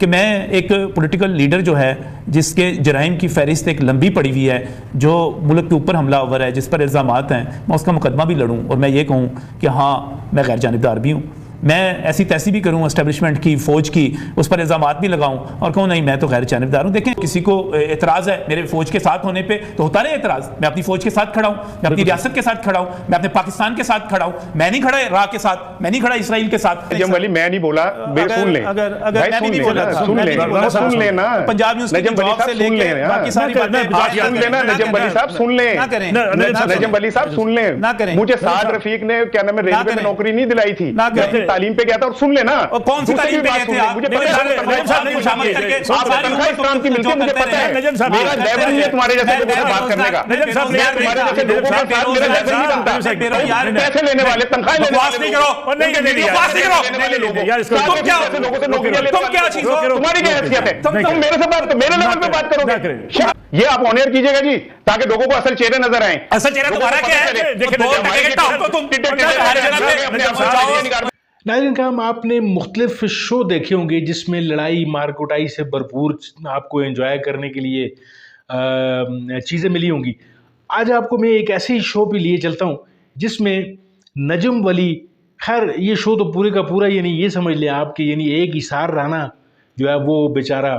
कि मैं एक पॉलिटिकल लीडर जो है जिसके जराइम की फहरिस्त एक लंबी पड़ी हुई है, जो मुल्क के ऊपर हमलावर है, जिस पर इल्ज़ामात हैं, मैं उसका मुकदमा भी लड़ूँ और मैं ये कहूँ कि हाँ मैं गैर जानिबदार भी हूँ। मैं ऐसी तैसी भी करूँ एस्टेब्लिशमेंट की, फ़ौज की, उस पर इल्ज़ामात भी लगाऊँ और कहूँ नहीं मैं तो गैर जानिबदार हूँ। देखें, किसी को एतराज़ है मेरे फ़ौज के साथ होने पे तो होता रहे एतराज़। मैं अपनी फ़ौज के साथ खड़ा हूँ, मैं अपनी रियासत के साथ खड़ा हूँ, मैं अपने पाकिस्तान के साथ खड़ा हूँ। मैं नहीं खड़ा इराक़ के साथ, मैं नहीं खड़ा इसराइल के साथ। नजम वली मैं नहीं बोला, सुन ले, अगर मैं भी नहीं बोला, सुन लेना पंजाब न्यूज़ के जवाब से लेके बाकी सारी बातें सुन लेना। नजम वली साहब सुन ले, नजम वली साहब सुन ले। मुझे साद रफीक ने क्या नाम है रेलवे में नौकरी नहीं दिलाई थी, मैं तालीम पे गया था। और सुन लेना, कौन सी तालीम पे गए थे आप? मुझे पता है शामिल करके तनख्वाह क्रांति मिलती है, मुझे पता है। मेरा लेवल नहीं है तुम्हारे जैसे लोगों से बात करने का। तुम्हारे जैसे लोगों के साथ मेरा लेवल नहीं बनता। पैसे लेने वाले, तनख्वाह लेने वाले नहीं करो, लोगों से नौकरियां लेने वाले, तुम्हारी क्या हैसियत है? तुम मेरे से बात, मेरे लेवल पे बात करोगे? ये आप ऑनर कीजिएगा जी, ताकि लोगों को असल चेहरे नजर आए। असल चेहरा तुम्हारा क्या है? नाज़रीन काम, आपने मुख्तलिफ शो देखे होंगे जिसमें लड़ाई मार कुटाई से भरपूर आपको एंजॉय करने के लिए चीज़ें मिली होंगी। आज आपको मैं एक ऐसे ही शो पे लिए चलता हूँ जिसमें नजम वली, खैर ये शो तो पूरे का पूरा यानी ये समझ लिया आपके, यानी एक इसार राना जो है वो बेचारा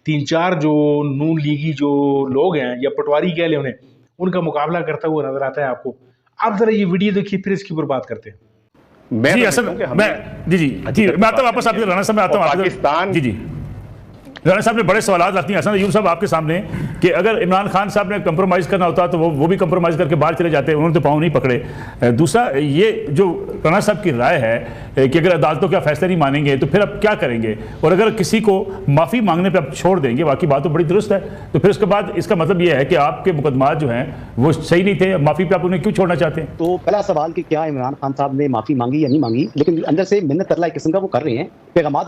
3-4 जो नून लीगी जो लोग हैं या पटवारी कह लें उन्हें, उनका मुकाबला करता हुआ नजर आता है आपको। आप ज़रा ये वीडियो देखिए, फिर इसके ऊपर बात करते हैं। जी असल मैं आता हूँ वापस आपके राणा साहब में आता हूँ। पाकिस्तान जी राणा साहब ने बड़े सवाल रखती हैं अयूब साहब आपके सामने कि अगर इमरान खान साहब ने कंप्रोमाइज़ करना होता तो वो भी कंप्रोमाइज़ करके बाहर चले जाते, उन्होंने तो पाँव नहीं पकड़े। दूसरा ये जो राणा साहब की राय है कि अगर अदालतों का फैसला नहीं मानेंगे तो फिर अब क्या करेंगे, और अगर किसी को माफ़ी मांगने पर आप छोड़ देंगे, बाकी बात तो बड़ी दुरुस्त है, तो फिर उसके बाद इसका मतलब ये है कि आपके मुकदमात जो हैं वो सही नहीं थे, माफ़ी पर आप उन्हें क्यों छोड़ना चाहते हैं? तो पहला सवाल कि क्या इमरान खान साहब ने माफ़ी मांगी या नहीं मांगी, लेकिन अंदर से मिन्नत तरला किस्म का वो कर रहे हैं, पैगाम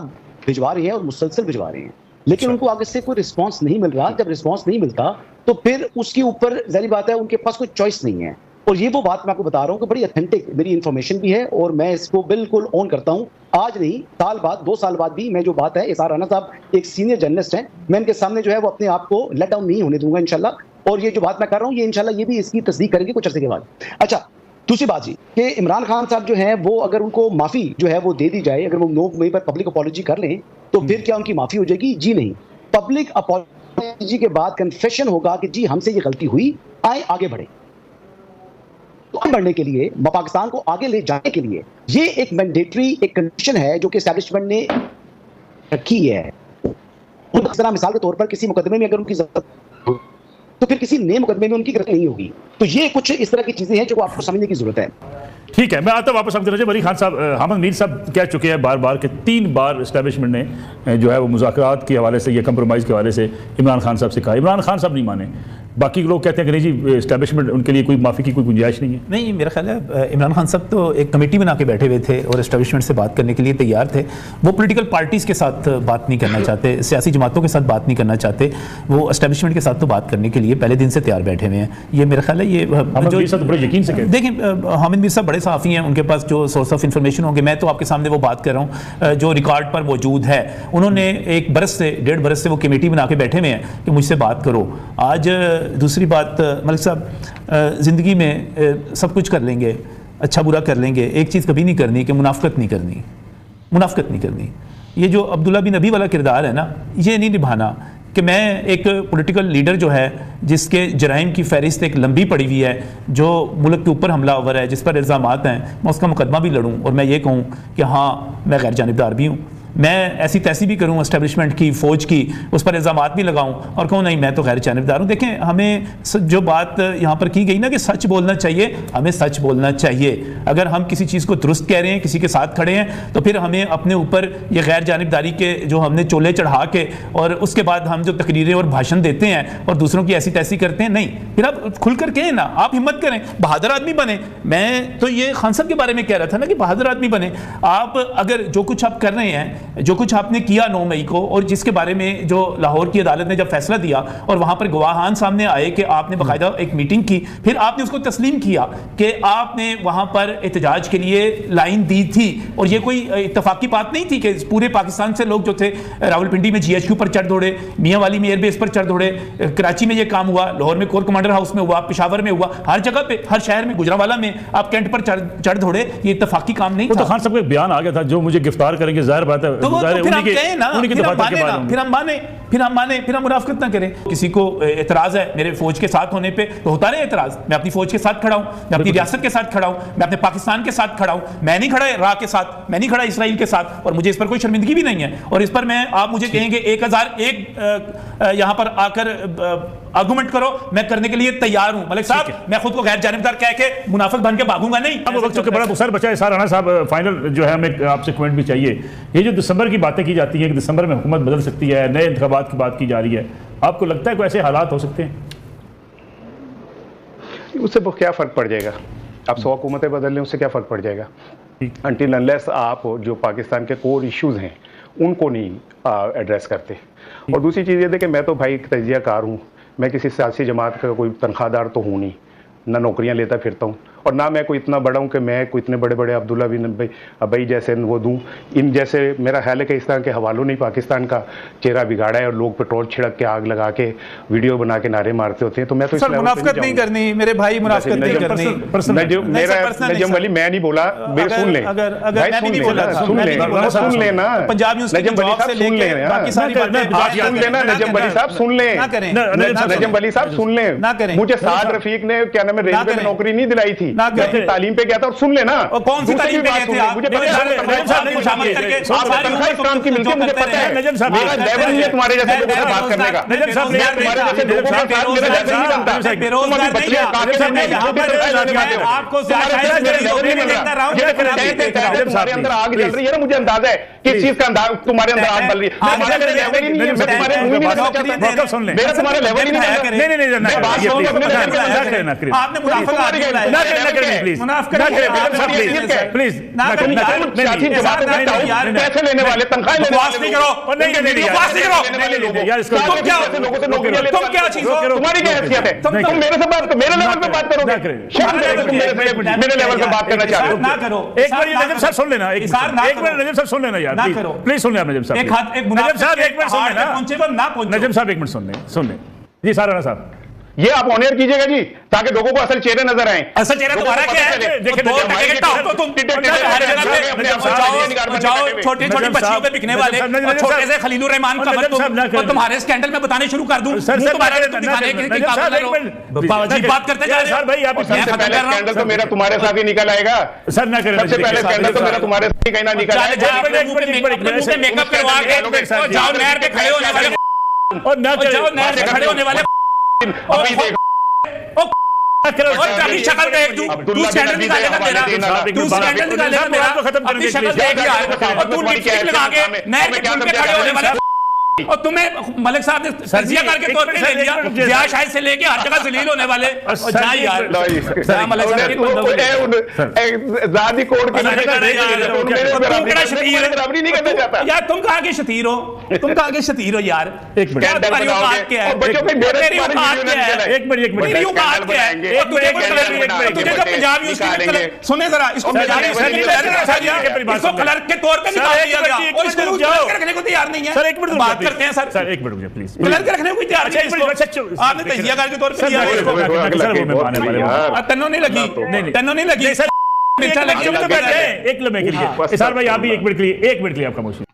भिजवा रहे हैं और मुसलसल भिजवा रहे हैं, लेकिन उनको आगे से कोई रिस्पांस नहीं मिल रहा। जब रिस्पांस नहीं मिलता तो फिर उसके ऊपर जाहिर बात है उनके पास कोई चॉइस नहीं है। और ये वो बात मैं आपको बता रहा हूँ कि बड़ी ऑथेंटिक मेरी इन्फॉर्मेशन भी है और मैं इसको बिल्कुल ऑन करता हूँ। आज नहीं, साल बाद, 2 साल बाद भी मैं जो बात है, इसार राना साहब एक सीनियर जर्नलिस्ट हैं, मैं इनके सामने जो है वो अपने आप को लेट डाउन नहीं होने दूंगा इंशाल्लाह। और ये जो बात मैं कर रहा हूँ ये इंशाल्लाह ये भी इसकी तस्दीक करेंगे कुछ अर्से के बाद। अच्छा, दूसरी बात जी कि इमरान खान साहब जो है वो अगर उनको माफ़ी जो है वो दे दी जाए, अगर वो 9 मई पर पब्लिक अपॉलॉजी कर लें तो फिर क्या उनकी माफ़ी हो जाएगी? जी नहीं। पब्लिक अपॉलॉजी के बाद कन्फेशन होगा कि जी हमसे ये गलती हुई, आए आगे बढ़े। तो आगे बढ़ने के लिए, पाकिस्तान को आगे ले जाने के लिए ये एक मैंडेटरी एक कंडीशन है जो कि एस्टैब्लिशमेंट ने रखी है। मिसाल के तौर पर किसी मुकदमे में अगर उनकी जरूरत तो फिर किसी नए मुकदमे में उनकी गिरफ्तारी नहीं होगी। तो ये कुछ इस तरह की चीजें हैं जो आपको समझने की जरूरत है। ठीक है, मैं आता हूँ वापस आपके नजम वली खान साहब। हामिद मीर साहब कह चुके हैं बार बार कि 3 बार इस्टेब्लिशमेंट ने जो है वो मुज़ाकरात के हवाले से या कंप्रोमाइज़ के हवाले से इमरान खान साहब से कहा, इमरान खान साहब नहीं माने, बाकी लोग कहते हैं कि नहीं जी इस्टेब्लिशमेंट उनके लिए कोई माफ़ी की कोई गुंजाइश नहीं है। नहीं, मेरा ख्याल है इमरान खान साहब तो एक कमेटी बना के बैठे हुए थे और इस्टेब्लिशमेंट से बात करने के लिए तैयार थे। वो पॉलिटिकल पार्टीज़ के साथ बात नहीं करना चाहते, सियासी जमातों के साथ बात नहीं करना चाहते, वो इस्टेब्लिशमेंट के साथ तो बात करने के लिए पहले दिन से तैयार बैठे हुए हैं। ये मेरा ख्याल है ये जो बड़े यकीन से देखें, हामिद मीर साहब बड़े साफ़ी हैं, उनके पास जो सोर्स ऑफ इंफॉर्मेशन होंगे, मैं तो आपके सामने वो बात कर रहा हूँ जो रिकॉर्ड पर मौजूद है। उन्होंने 1 बरस से 1.5 बरस से वो कमेटी बना के बैठे हुए हैं कि मुझसे बात करो। आज दूसरी बात, मलिक साहब ज़िंदगी में सब कुछ कर लेंगे, अच्छा बुरा कर लेंगे, एक चीज़ कभी नहीं करनी कि मुनाफकत नहीं करनी, मुनाफकत नहीं करनी। ये जो अब्दुल्ला बिन नबी वाला किरदार है ना, ये नहीं निभाना कि मैं एक पॉलिटिकल लीडर जो है जिसके जराइम की फहरिस्त एक लंबी पड़ी हुई है, जो मुल्क के ऊपर हमलावर है, जिस पर इल्ज़ामात हैं, मैं उसका मुकदमा भी लड़ूँ और मैं ये कहूँ कि हाँ मैं गैर जानिबदार भी हूँ। मैं ऐसी तैसी भी करूँ एस्टेब्लिशमेंट की, फ़ौज की, उस पर इल्ज़ामात भी लगाऊँ और कहूँ नहीं मैं तो गैर जानिबदार हूँ। देखें, हमें जो बात यहाँ पर की गई ना कि सच बोलना चाहिए, हमें सच बोलना चाहिए। अगर हम किसी चीज़ को दुरुस्त कह रहे हैं, किसी के साथ खड़े हैं, तो फिर हमें अपने ऊपर ये गैर जानिबदारी के जो हमने चोले चढ़ा के और उसके बाद हम जो तकरीरें और भाषण देते हैं और दूसरों की ऐसी तैसी करते हैं, नहीं, फिर आप खुलकर कहें ना, आप हिम्मत करें, बहादुर आदमी बने। मैं तो ये खान साहब के बारे में कह रहा था ना कि बहादुर आदमी बने। आप अगर जो कुछ आप कर रहे हैं जो कुछ आपने किया 9 मई को, और जिसके बारे में जो लाहौर की अदालत ने जब फैसला दिया और वहां पर गवाहान सामने आए कि आपने बाकायदा एक मीटिंग की, फिर आपने उसको तस्लीम किया कि आपने वहां पर एहतजाज के लिए लाइन दी थी, और ये कोई इत्तफाकी बात नहीं थी कि पूरे पाकिस्तान से लोग जो थे रावलपिंडी में GHQ पर चढ़ दौड़े, मियां वाली में एयरबेस पर चढ़ दौड़े, कराची में ये काम हुआ, लाहौर में कोर कमांडर हाउस में हुआ, पेशावर में हुआ, हर जगह पे, हर शहर में, गुजरांवाला में आप कैंट पर चढ़ दौड़े। ये इत्तफाकी काम नहीं था। तो खान साहब का बयान आ गया था, जो मुझे गिरफ्तार करेंगे, जाहिर बात है, तो फिर हम माने, फिर हम मुनाफिकत ना करें। किसी को एतराज है मेरे फौज के साथ होने पे, तो होता रहे एतराज। मैं अपनी फौज के साथ खड़ा हूं, मैं अपनी रियासत के साथ खड़ा हूं, मैं अपने पाकिस्तान के साथ खड़ा हूं, मैं नहीं खड़ा इराक के साथ, मैं नहीं खड़ा इसराइल के साथ, और मुझे इस पर कोई शर्मिंदगी भी नहीं है। और इस पर मैं, आप मुझे कहेंगे 1001 यहां पर आकर आर्गुमेंट करो, मैं करने के लिए तैयार हूं। मलिक साहब, मैं खुद को गैर जानिबदार कह के मुनाफिक बन के भागूंगा नहीं। अब वक्त चूंकि बड़ा मुख्तार बचा है सारा राणा साहब, फाइनल जो है हमें आपसे कमेंट भी चाहिए। ये जो दिसंबर की बातें की जाती हैं कि दिसंबर में हुकूमत बदल सकती है, नए इंतखाबात की बात की जा रही है, आपको लगता है कोई ऐसे हालात हो सकते हैं? उससे क्या फर्क पड़ जाएगा? आप 100 हुकूमतें बदल लें, उससे क्या फर्क पड़ जाएगा? अनटिल अनलेस आप जो पाकिस्तान के कोर इश्यूज हैं उनको नहीं एड्रेस करते। और दूसरी चीज़ ये है कि मैं तो भाई तजियाकार हूँ, मैं किसी सियासी जमात का कोई तनख्वाहदार तो हूँ नहीं, ना नौकरियां लेता फिरता हूँ, और ना मैं कोई इतना बड़ा हूँ कि मैं कोई इतने बड़े बड़े अब्दुल्ला बिन अबई जैसे वो दूँ। इन जैसे मेरा ख्याल है कि इस तरह के हवालों ने पाकिस्तान का चेहरा बिगाड़ा है, और लोग पेट्रोल छिड़क के आग लगा के वीडियो बना के नारे मारते होते हैं। तो मैं तो सर मुनाफिकत नहीं करनी मेरे भाई, मुनाफिकत नहीं करनी। नजम वली मैं नहीं बोला, मेरे सुन लें, सुन लेना पंजाब न्यूज़ नजम वली साहब सुन लें, सुन लेना नजम वली साहब सुन लें, नजम वली साहब सुन लें। मुझे साद रफीक ने क्या नाम है रेलवे में नौकरी नहीं दिलाई थी, तालीम पे गया था, और सुन लेना कौन सी तालीम पे गए थे आप? मुझे पता है काम की मिलती है, मुझे पता है। मेरा लेवल नहीं है तुम्हारे जैसे लोगों से बात करने का, तुम्हारे जैसे लोगों के साथ मेरा लेवल नहीं बनता। तुम अभी बच्चे आपको तुम्हारे अंदर आग जल रही है ना, मुझे अंदाजा है किस चीज का अंदाज तुम्हारे अंदर आग बल रही है। तुम्हारा लेवल ही नहीं है, मैं तुम्हारे मुंह नहीं लगा चाहता, सुन ले, मेरा तुम्हारा लेवल ही नहीं है। आपने पैसे लेने वाले, तनख्वाह लेने वाले तुम्हारी क्या हैसियत है? तुम मेरे से बात, मेरे लेवल पे बात करोगे, मेरे लेवल पे बात करना चाहते हो? ना करो। एक बार नजम साहब सुन लेना, एक मिनट नजम साहब सुन लेना यार, प्लीज सुन लेना नजम साहब, नजम साहब एक मिनट सुन लेना, नजम साहब एक मिनट सुन ले जी। सारा साहब ये आप ऑनर कीजिएगा जी, ताकि लोगों को असल चेहरे नजर आए। असल चेहरा तुम्हारा क्या है? छोटी छोटी बच्चियों पे बिकने वाले छोटे से खलीलुर रहमान का और तुम्हारे स्कैंडल में बताने शुरू कर दूं। बात करते जा रहे भाई, आप सबसे पहले स्कैंडल तो मेरा तुम्हारे साथ ही निकल आएगा सर, ना करें। सबसे पहले स्कैंडल तो मेरा तुम्हारे साथ ही कहीं ना निकल आएगा। मेकअप करवा के जाओ नहर पे खड़े होने वाले, और ना जाओ नहर पे खड़े होने वाले अभी देख शक्ल देख, तू स्कैंडल निकालेगा मेरा, तू स्कैंडल निकालेगा मेरा, अपनी शक्ल देख यार, और तू लिपस्टिक लगा के नहर के पुल पे खड़े होने वाले, और तुम्हें मलिक साहब ने तजिया करके तौर पे ले लिया, ब्याह शायद से लेके हर जगह जलील होने वाले। जा यार मलिक साहब ज़ाती कोड के नहीं करना चाहता यार। तुम कहाँ के शतीर हो, तुम कहाँ के शतीर हो यार? एक मिनट, तुम्हारी औकात क्या है? मेरी औकात क्या है? एक मिनट मेरी औकात क्या है? तुझे जो पंजाब यूज़ की सुने जरा, इसको क्लर्क के तौर पे निकाल दिया गया और इसको रखने को तैयार नहीं है। सर एक मिनट बात करते हैं सर, एक मिनट मुझे प्लीज, क्लर्क रखने को तैयार नहीं है। आपने तजियाकार के तौर पे लिया, तन्नो नहीं लगी, तन्नो नहीं लगी सर, एक लम्हे के लिए। सर भाई आप भी एक मिनट के लिए आपका मोशन।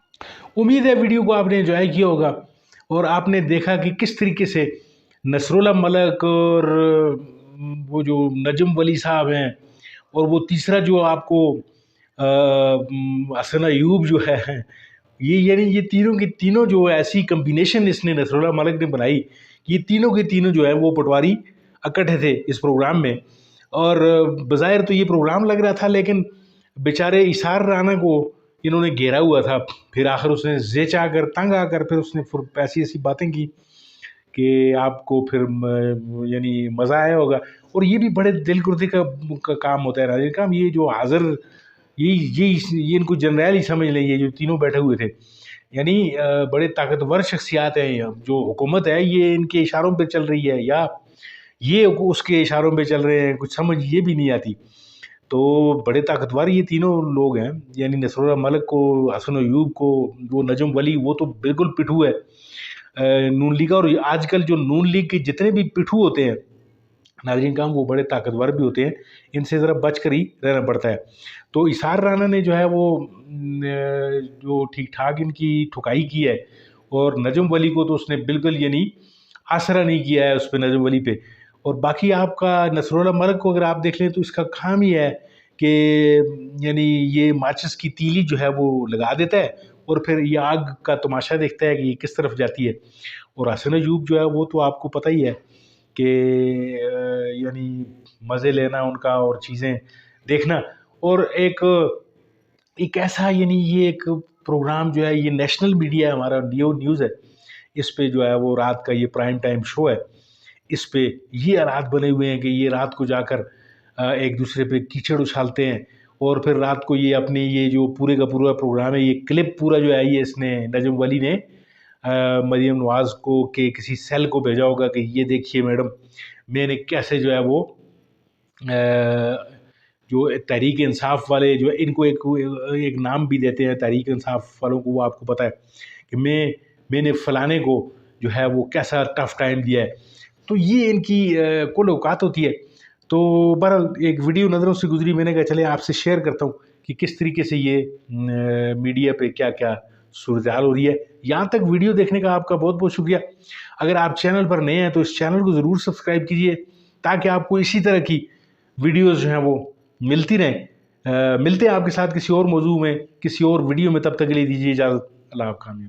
उम्मीद है वीडियो को आपने एंजॉय किया होगा और आपने देखा कि किस तरीके से नसरुल्लाह मलिक और वो जो नजम वली साहब हैं और वो तीसरा जो आपको हसन अयूब जो है, ये यानी ये तीनों की तीनों जो ऐसी कम्बिनेशन इसने नसरुल्लाह मलिक ने बनाई, ये तीनों के तीनों जो है वो पटवारी इकट्ठे थे इस प्रोग्राम में। और बज़ाहिर तो ये प्रोग्राम लग रहा था, लेकिन बेचारे इसार राना को इन्होंने घेरा हुआ था। फिर आखिर उसने जेच आकर तंग आकर फिर उसने ऐसी ऐसी बातें की कि आपको फिर यानी मज़ा आया होगा। और ये भी बड़े दिल कुर्दी का काम होता है नाज़रीन काम, ये जो हाज़िर ये इनको जनरल ही समझ लें, ये जो तीनों बैठे हुए थे, यानी बड़े ताकतवर शख्सियात हैं। जो हुकूमत है ये इनके इशारों पे चल रही है या ये उसके इशारों पे चल रहे हैं, कुछ समझ ये भी नहीं आती। तो बड़े ताकतवर ये तीनों लोग हैं, यानी नसरुल्लाह मलिक को, हसन अयूब को, वो नजम वली, वो तो बिल्कुल पिट्ठू है नून लीग। और आजकल जो नून लीग के जितने भी पिट्ठू होते हैं नाज़रीन काम, वो बड़े ताकतवर भी होते हैं, इनसे ज़रा बच कर ही रहना पड़ता है। तो इसार राना ने जो है वो जो ठीक ठाक इनकी ठुकाई की है, और नजम वली को तो उसने बिल्कुल यानी आसरा नहीं किया है उस पर, नजम वली पे। और बाकी आपका नसरुल्लाह मलिक को अगर आप देख लें तो इसका काम ही है कि यानी ये माचिस की तीली जो है वो लगा देता है और फिर ये आग का तमाशा देखता है कि ये किस तरफ जाती है। और हसन अयूब जो है वो तो आपको पता ही है कि यानी मज़े लेना उनका और चीज़ें देखना। और एक ऐसा यानी ये एक प्रोग्राम जो है, ये नेशनल मीडिया है हमारा, डीओ न्यूज़ है, इस पे जो है वो रात का ये प्राइम टाइम शो है, इस पे ये हालात बने हुए हैं कि ये रात को जाकर एक दूसरे पे कीचड़ उछालते हैं, और फिर रात को ये अपनी ये जो पूरे का पूरा प्रोग्राम है, ये क्लिप पूरा जो है ये इसने नजम वली ने मरियम नवाज़ को के किसी सेल को भेजा होगा कि ये देखिए मैडम मैंने कैसे जो है वो जो तहरीक इंसाफ वाले जो है, इनको एक नाम भी देते हैं तहरीक इंसाफ वालों को, वो आपको पता है कि मैंने फ़लाने को जो है वो कैसा टफ़ टाइम दिया है। तो ये इनकी कुल औकात होती है। तो बहरहाल एक वीडियो नज़रों से गुजरी, मैंने कहा चले आपसे शेयर करता हूँ कि किस तरीके से ये मीडिया पे क्या क्या सूरत हाल हो रही है। यहाँ तक वीडियो देखने का आपका बहुत बहुत शुक्रिया। अगर आप चैनल पर नए हैं तो इस चैनल को ज़रूर सब्सक्राइब कीजिए ताकि आपको इसी तरह की वीडियोज़ जो हैं वो मिलती रहें। मिलते हैं आपके साथ किसी और मौजू में, किसी और वीडियो में, तब तक के लिए दीजिए इजाज़त। अल्लाह आपका आमीन।